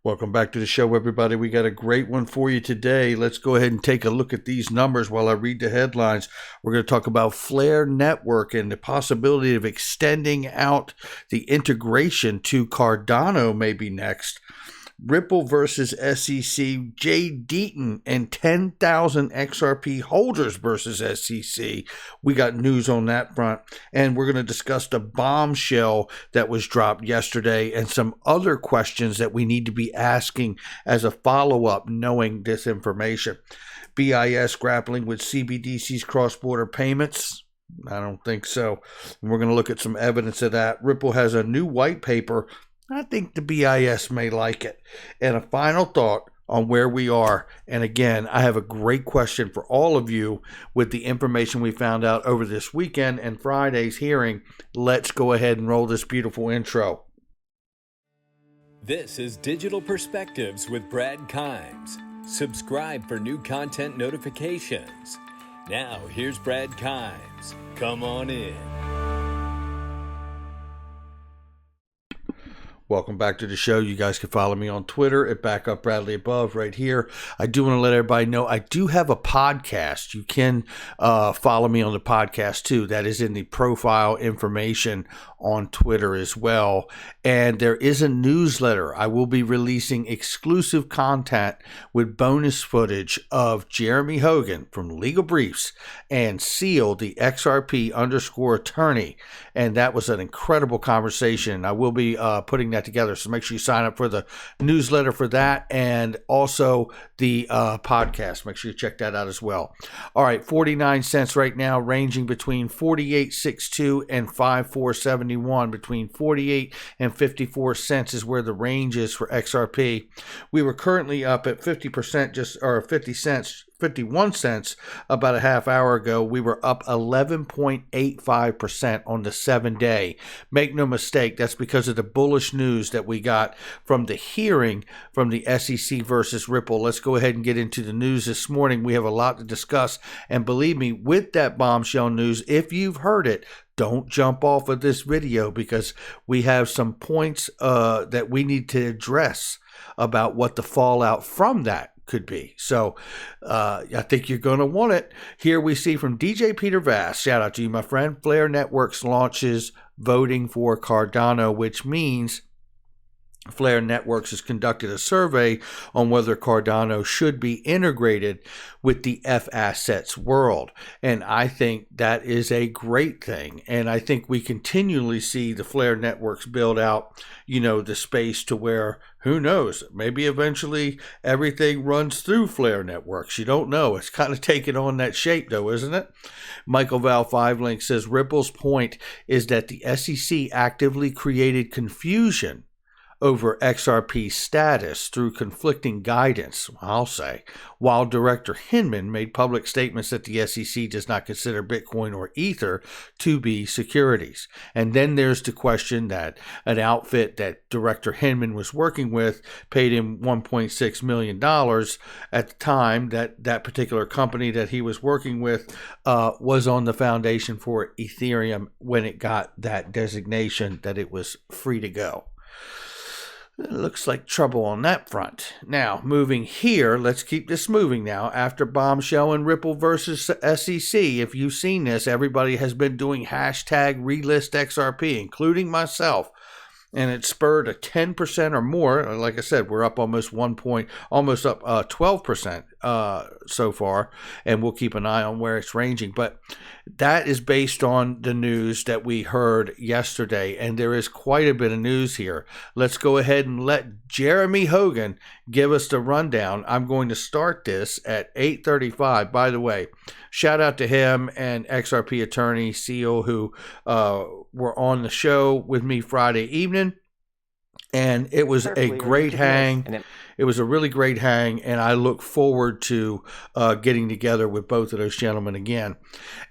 Welcome back to the show, everybody. We got a great one for you today. Let's go ahead and take a look at these numbers while I read the headlines. We're going to talk about Flare Network and the possibility of extending out the integration to Cardano maybe next. Ripple versus SEC, Jay Deaton and 10,000 XRP holders versus SEC. We got news on that front. And we're going to discuss the bombshell that was dropped yesterday and some other questions that we need to be asking as a follow-up knowing this information. BIS grappling with CBDC's cross-border payments. I don't think so. And we're going to look at some evidence of that. Ripple has a new white paper. I think the BIS may like it. And a final thought on where we are. And again, I have a great question for all of you with the information we found out over this weekend and Friday's hearing. Let's go ahead and roll this beautiful intro. This is Digital Perspectives with Brad Kimes. Subscribe for new content notifications. Now, here's Brad Kimes. Come on in. Welcome back to the show. You guys can follow me on Twitter at BackupBradleyAbove right here. I do want to let everybody know I do have a podcast. You can follow me on the podcast too. That is in the profile information on Twitter as well. And there is a newsletter. I will be releasing exclusive content with bonus footage of Jeremy Hogan from Legal Briefs and Seal, the XRP_attorney. And that was an incredible conversation. I will be putting that together. So make sure you sign up for the newsletter for that and also the podcast. Make sure you check that out as well. All right, 49 cents right now, ranging between 48.62 and 54.71. Between 48 and 54 cents is where the range is for XRP. We were currently up at 50%, or 50 cents. 51 cents about a half hour ago. We were up 11.85% on the 7-day. Make no mistake, that's because of the bullish news that we got from the hearing from the SEC versus Ripple. Let's go ahead and get into the news this morning. We have a lot to discuss. And believe me, with that bombshell news, if you've heard it, don't jump off of this video because we have some points that we need to address about what the fallout from that could be. So I think you're going to want it. Here we see from DJ Peter Vass, shout out to you, my friend, Flare Networks launches voting for Cardano, which means Flare Networks has conducted a survey on whether Cardano should be integrated with the F-Assets world. And I think that is a great thing. And I think we continually see the Flare Networks build out, the space to where, who knows, maybe eventually everything runs through Flare Networks. You don't know. It's kind of taken on that shape, though, isn't it? Michael Val 5link says Ripple's point is that the SEC actively created confusion over XRP status through conflicting guidance, I'll say, while Director Hinman made public statements that the SEC does not consider Bitcoin or Ether to be securities. And then there's the question that an outfit that Director Hinman was working with paid him $1.6 million at the time that that particular company that he was working with was on the foundation for Ethereum when it got that designation that it was free to go. It looks like trouble on that front. Now, moving here, let's keep this moving now. After Bombshell and Ripple versus SEC, if you've seen this, everybody has been doing hashtag relist XRP, including myself. And it spurred a 10% or more. Like I said, we're up almost 12% so far, and we'll keep an eye on where it's ranging. But that is based on the news that we heard yesterday, and there is quite a bit of news here. Let's go ahead and let Jeremy Hogan give us the rundown. I'm going to start this at 8:35. By the way, shout out to him and XRP attorney Seal, who were on the show with me Friday evening. And it was a great hang. It was a really great hang, and I look forward to getting together with both of those gentlemen again.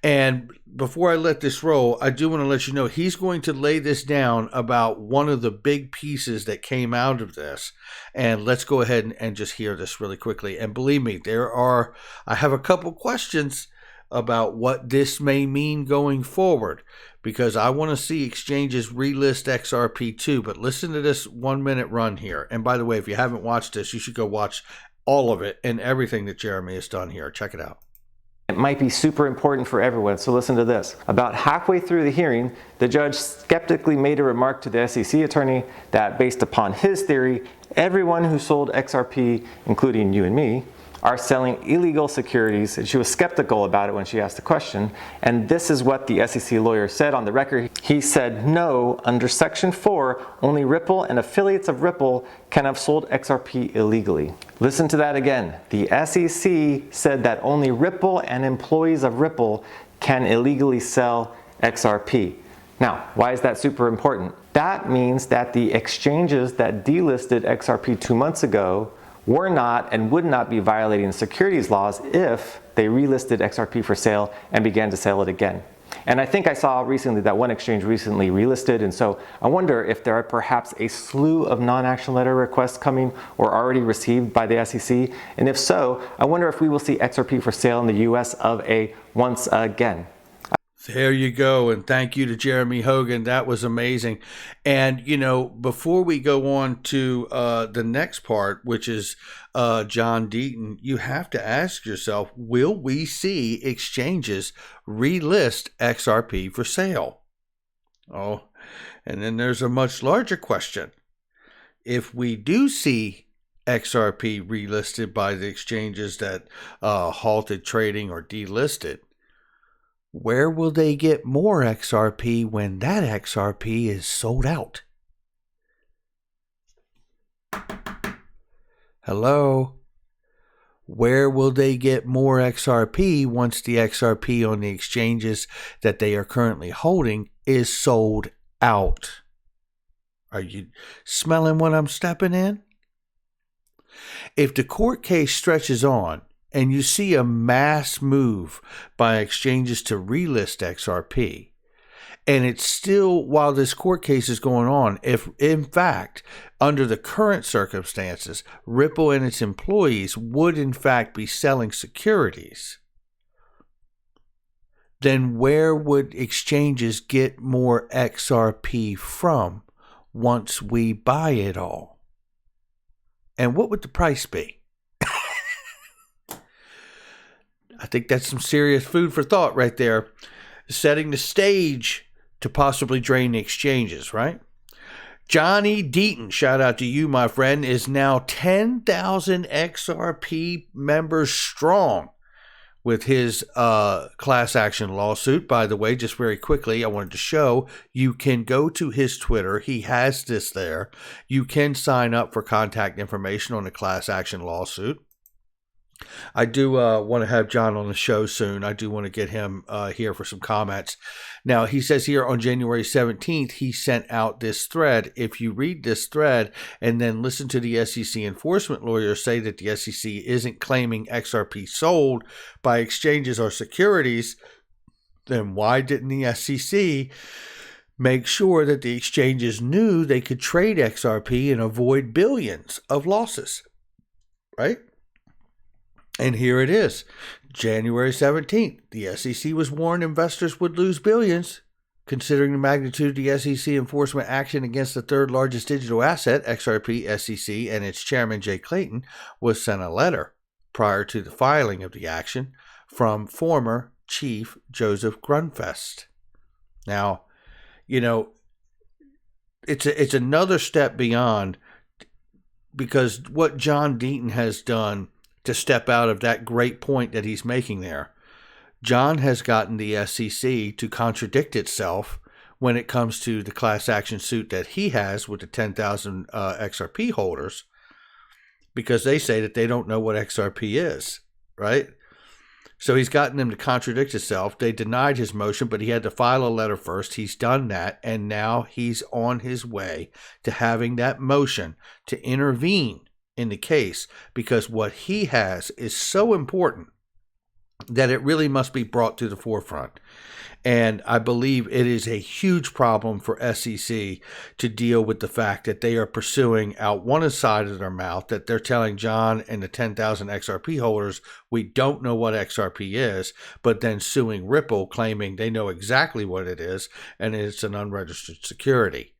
And before I let this roll, I do want to let you know he's going to lay this down about one of the big pieces that came out of this. And let's go ahead and just hear this really quickly. And believe me, I have a couple questions about what this may mean going forward, because I want to see exchanges relist XRP too. But listen to this 1 minute run here. And by the way, if you haven't watched this, you should go watch all of it and everything that Jeremy has done here. Check it out. It might be super important for everyone, so listen to this. About halfway through the hearing, the judge skeptically made a remark to the SEC attorney that based upon his theory, everyone who sold XRP, including you and me, are selling illegal securities, and she was skeptical about it when she asked the question. And this is what the SEC lawyer said on the record. He said, no, under Section 4, only Ripple and affiliates of Ripple can have sold XRP illegally. Listen to that again. The SEC said that only Ripple and employees of Ripple can illegally sell XRP. Now, why is that super important? That means that the exchanges that delisted XRP 2 months ago were not and would not be violating securities laws if they relisted XRP for sale and began to sell it again. And I think I saw recently that one exchange recently relisted, and so I wonder if there are perhaps a slew of non-action letter requests coming or already received by the SEC, and if so, I wonder if we will see XRP for sale in the US of A once again. There you go. And thank you to Jeremy Hogan. That was amazing. And, you know, before we go on to the next part, which is John Deaton, you have to ask yourself, will we see exchanges relist XRP for sale? Oh, and then there's a much larger question. If we do see XRP relisted by the exchanges that halted trading or delisted, where will they get more XRP when that XRP is sold out? Hello? Where will they get more XRP once the XRP on the exchanges that they are currently holding is sold out? Are you smelling what I'm stepping in? If the court case stretches on, and you see a mass move by exchanges to relist XRP, and it's still, while this court case is going on, if in fact, under the current circumstances, Ripple and its employees would in fact be selling securities, then where would exchanges get more XRP from once we buy it all? And what would the price be? I think that's some serious food for thought right there, setting the stage to possibly drain the exchanges, right? Johnny Deaton, shout out to you, my friend, is now 10,000 XRP members strong with his class action lawsuit. By the way, just very quickly, I wanted to show you can go to his Twitter. He has this there. You can sign up for contact information on the class action lawsuit. I do want to have John on the show soon. I do want to get him here for some comments. Now, he says here on January 17th, he sent out this thread. If you read this thread and then listen to the SEC enforcement lawyers say that the SEC isn't claiming XRP sold by exchanges or securities, then why didn't the SEC make sure that the exchanges knew they could trade XRP and avoid billions of losses, right? And here it is, January 17th. The SEC was warned investors would lose billions. Considering the magnitude of the SEC enforcement action against the third largest digital asset, XRP, SEC, and its chairman, Jay Clayton, was sent a letter prior to the filing of the action from former Chief Joseph Grunfest. Now, you know, it's another step beyond, because what John Deaton has done to step out of that great point that he's making there, John has gotten the SEC to contradict itself when it comes to the class action suit that he has with the 10,000 XRP holders, because they say that they don't know what XRP is, right? So he's gotten them to contradict itself. They denied his motion, but he had to file a letter first. He's done that, and now he's on his way to having that motion to intervene in the case, because what he has is so important that it really must be brought to the forefront. And I believe it is a huge problem for SEC to deal with the fact that they are pursuing out one side of their mouth, that they're telling John and the 10,000 XRP holders, we don't know what XRP is, but then suing Ripple, claiming they know exactly what it is, and it's an unregistered security.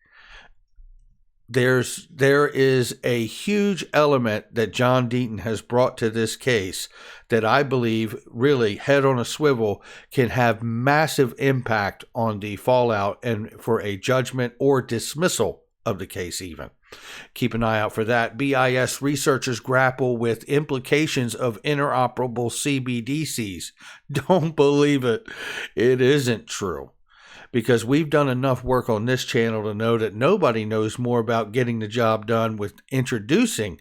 There is a huge element that John Deaton has brought to this case that I believe really, head on a swivel, can have massive impact on the fallout and for a judgment or dismissal of the case even. Keep an eye out for that. BIS researchers grapple with implications of interoperable CBDCs. Don't believe it. It isn't true. Because we've done enough work on this channel to know that nobody knows more about getting the job done with introducing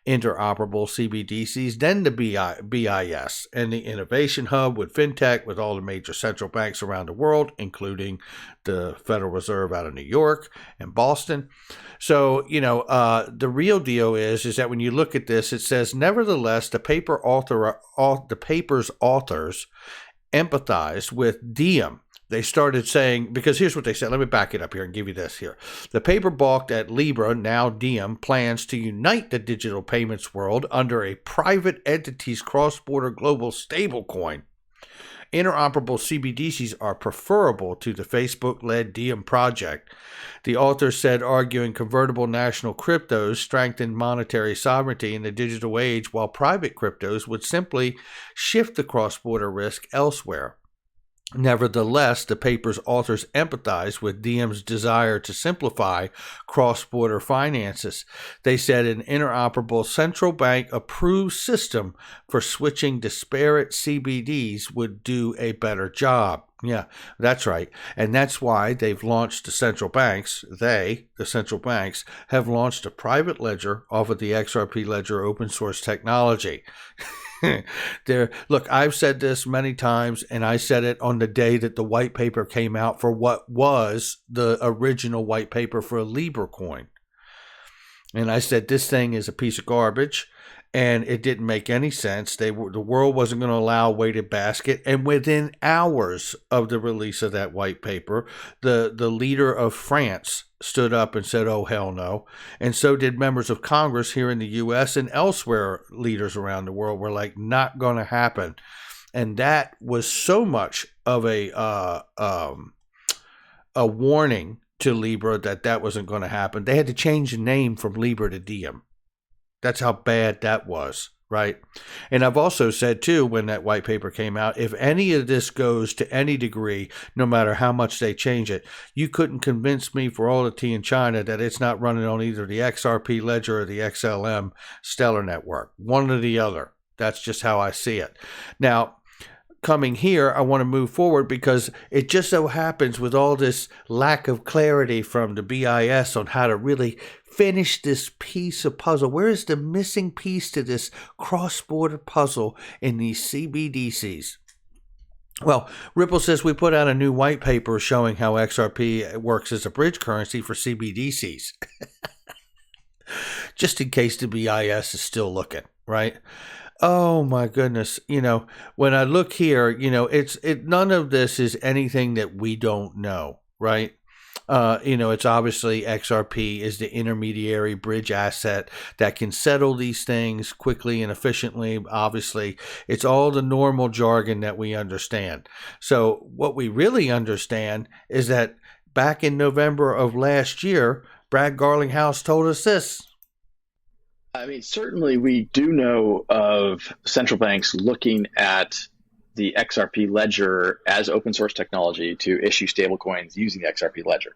interoperable CBDCs than the BIS and the Innovation Hub with FinTech, with all the major central banks around the world, including the Federal Reserve out of New York and Boston. So, the real deal is that when you look at this, it says, nevertheless, the paper's authors empathized with Diem. They started saying, because here's what they said. Let me back it up here and give you this here. The paper balked at Libra, now Diem, plans to unite the digital payments world under a private entity's cross-border global stablecoin. Interoperable CBDCs are preferable to the Facebook-led Diem project. The author said, arguing convertible national cryptos strengthen monetary sovereignty in the digital age, while private cryptos would simply shift the cross-border risk elsewhere. Nevertheless, the paper's authors empathize with Diem's desire to simplify cross-border finances. They said an interoperable central bank-approved system for switching disparate CBDs would do a better job. Yeah, that's right. And that's why they've launched the central banks. The central banks, have launched a private ledger off of the XRP Ledger open source technology. Look, I've said this many times, and I said it on the day that the white paper came out for what was the original white paper for a Libra coin. And I said this thing is a piece of garbage, and it didn't make any sense. The world wasn't going to allow a weighted basket. And within hours of the release of that white paper, the leader of France stood up and said, oh, hell no. And so did members of Congress here in the U.S. and elsewhere. Leaders around the world were like, not going to happen. And that was so much of a warning to Libra that wasn't going to happen. They had to change the name from Libra to Diem. That's how bad that was, right? And I've also said, too, when that white paper came out, if any of this goes to any degree, no matter how much they change it, you couldn't convince me for all the tea in China that it's not running on either the XRP Ledger or the XLM Stellar Network. One or the other. That's just how I see it. Now, coming here, I want to move forward because it just so happens with all this lack of clarity from the BIS on how to really finish this piece of puzzle. Where is the missing piece to this cross-border puzzle in these CBDCs? Well, Ripple says we put out a new white paper showing how XRP works as a bridge currency for CBDCs. Just in case the BIS is still looking, right? Oh my goodness. When I look here, none of this is anything that we don't know, right? It's obviously XRP is the intermediary bridge asset that can settle these things quickly and efficiently. Obviously, it's all the normal jargon that we understand. So what we really understand is that back in November of last year, Brad Garlinghouse told us this. I mean, certainly we do know of central banks looking at the XRP ledger as open source technology to issue stablecoins using the XRP ledger.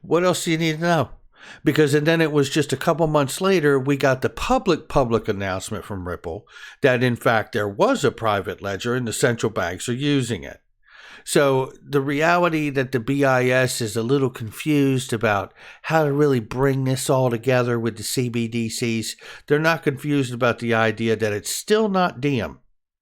What else do you need to know? Because and then it was just a couple months later, we got the public announcement from Ripple that in fact there was a private ledger and the central banks are using it. So the reality that the BIS is a little confused about how to really bring this all together with the CBDCs, they're not confused about the idea that it's still not Diem,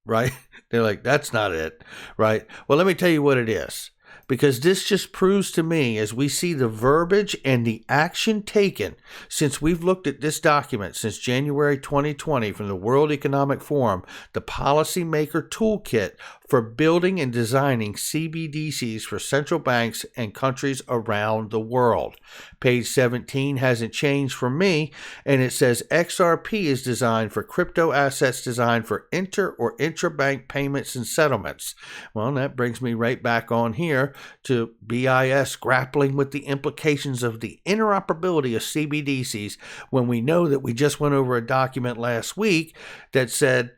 right? They're like, that's not it, right? Well, let me tell you what it is. because this just proves to me, as we see the verbiage and the action taken since we've looked at this document since January 2020 from the World Economic Forum, the Policymaker Toolkit for building and designing CBDCs for central banks and countries around the world. Page 17 hasn't changed for me, and it says XRP is designed for crypto assets designed for inter or intrabank payments and settlements. Well, that brings me right back on here to BIS grappling with the implications of the interoperability of CBDCs when we know that we just went over a document last week that said,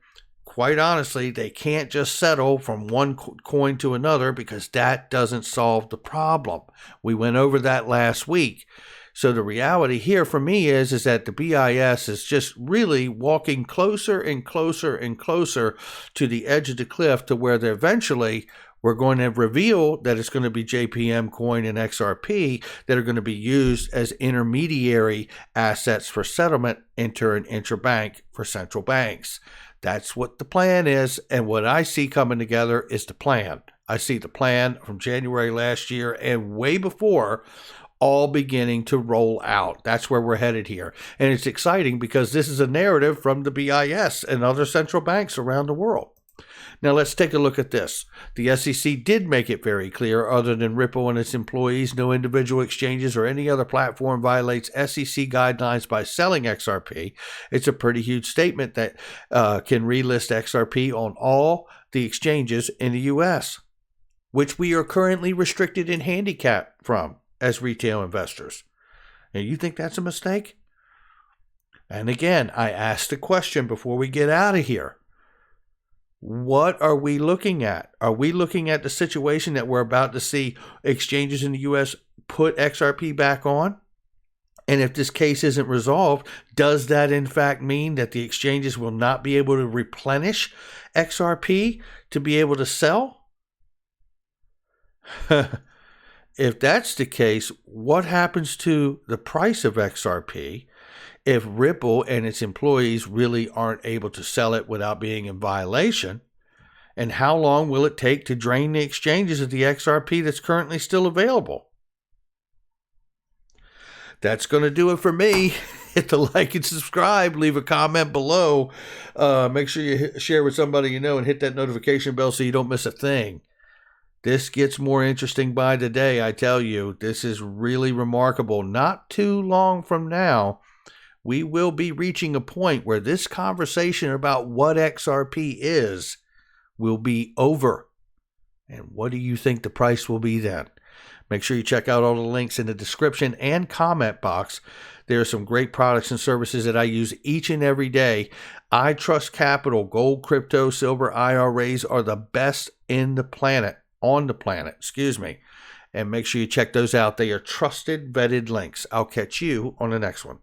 quite honestly, they can't just settle from one coin to another because that doesn't solve the problem. We went over that last week. So the reality here for me is that the BIS is just really walking closer and closer and closer to the edge of the cliff to where they're eventually we're going to reveal that it's going to be JPM coin and XRP that are going to be used as intermediary assets for settlement, inter and intrabank for central banks. That's what the plan is, and what I see coming together is the plan. I see the plan from January last year and way before all beginning to roll out. That's where we're headed here. And it's exciting because this is a narrative from the BIS and other central banks around the world. Now let's take a look at this. The SEC did make it very clear, other than Ripple and its employees, no individual exchanges or any other platform violates SEC guidelines by selling XRP. It's a pretty huge statement that can relist XRP on all the exchanges in the U.S., which we are currently restricted and handicapped from as retail investors. And you think that's a mistake? And again, I asked the question before we get out of here. What are we looking at? Are we looking at the situation that we're about to see exchanges in the U.S. put XRP back on? And if this case isn't resolved, does that in fact mean that the exchanges will not be able to replenish XRP to be able to sell? If that's the case, what happens to the price of XRP if Ripple and its employees really aren't able to sell it without being in violation? And how long will it take to drain the exchanges of the XRP that's currently still available? That's going to do it for me. Hit the like and subscribe. Leave a comment below. Make sure you share with somebody you know and hit that notification bell so you don't miss a thing. This gets more interesting by the day, I tell you. This is really remarkable. Not too long from now, we will be reaching a point where this conversation about what XRP is will be over. And what do you think the price will be then? Make sure you check out all the links in the description and comment box. There are some great products and services that I use each and every day. I Trust Capital, gold, crypto, silver, IRAs are the best on the planet. And make sure you check those out. They are trusted, vetted links. I'll catch you on the next one.